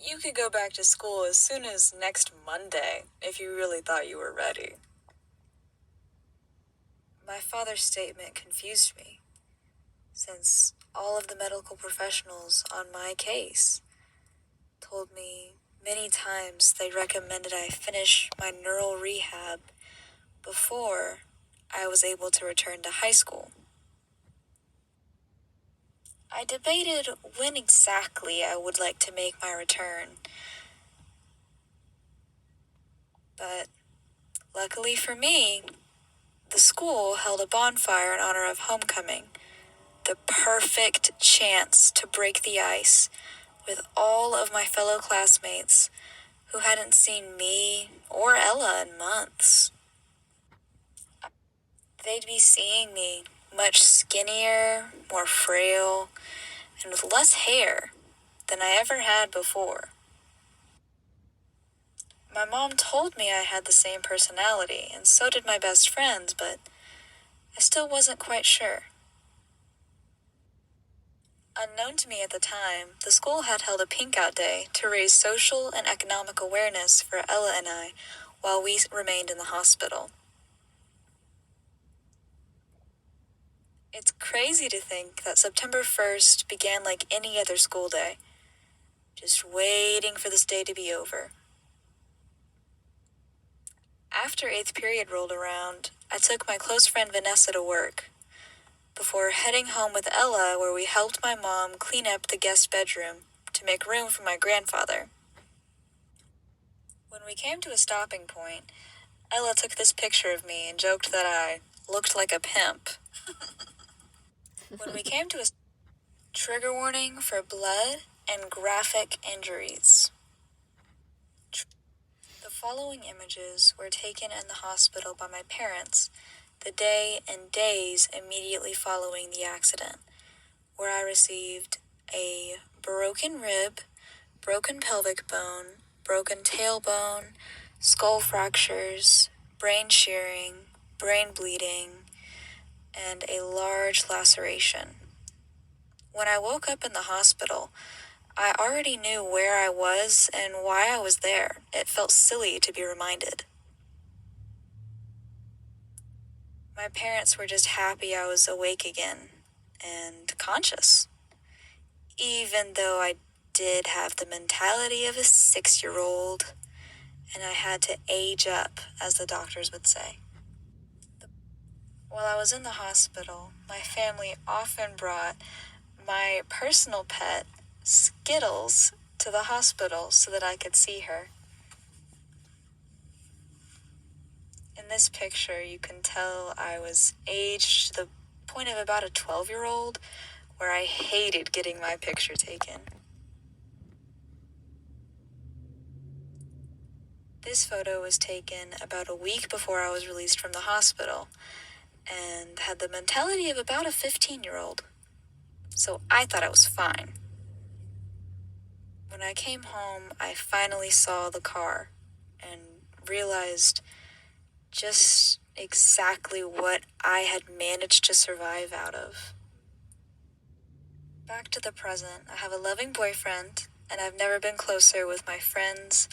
You could go back to school as soon as next Monday if you really thought you were ready. My father's statement confused me, since all of the medical professionals on my case told me many times they recommended I finish my neural rehab before I was able to return to high school. I debated when exactly I would like to make my return, but luckily for me, the school held a bonfire in honor of homecoming, the perfect chance to break the ice with all of my fellow classmates who hadn't seen me or Ella in months. They'd be seeing me much skinnier, more frail, and with less hair than I ever had before. My mom told me I had the same personality, and so did my best friends, but I still wasn't quite sure. Unknown to me at the time, the school had held a pink out day to raise social and economic awareness for Ella and I while we remained in the hospital. It's crazy to think that September 1st began like any other school day, just waiting for this day to be over. After 8th period rolled around, I took my close friend Vanessa to work, before heading home with Ella, where we helped my mom clean up the guest bedroom to make room for my grandfather. When we came to a stopping point, Ella took this picture of me and joked that I looked like a pimp. When we came to a trigger warning for blood and graphic injuries. The following images were taken in the hospital by my parents the day and days immediately following the accident, where I received a broken rib, broken pelvic bone, broken tailbone, skull fractures, brain shearing, brain bleeding, and a large laceration. When I woke up in the hospital, I already knew where I was and why I was there. It felt silly to be reminded. My parents were just happy I was awake again and conscious, even though I did have the mentality of a 6-year-old, and I had to age up, as the doctors would say. While I was in the hospital, my family often brought my personal pet, Skittles, to the hospital so that I could see her. In this picture, you can tell I was aged to the point of about a 12-year-old, where I hated getting my picture taken. This photo was taken about a week before I was released from the hospital, and had the mentality of about a 15-year-old. So I thought I was fine. When I came home, I finally saw the car and realized just exactly what I had managed to survive out of. Back to the present, I have a loving boyfriend, and I've never been closer with my friends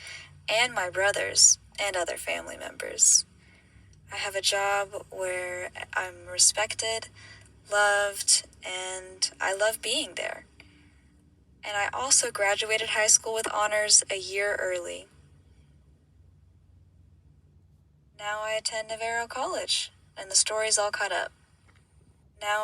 and my brothers and other family members. I have a job where I'm respected, loved, and I love being there. And I also graduated high school with honors a year early. Now I attend Navarro College, and the story's all caught up. Now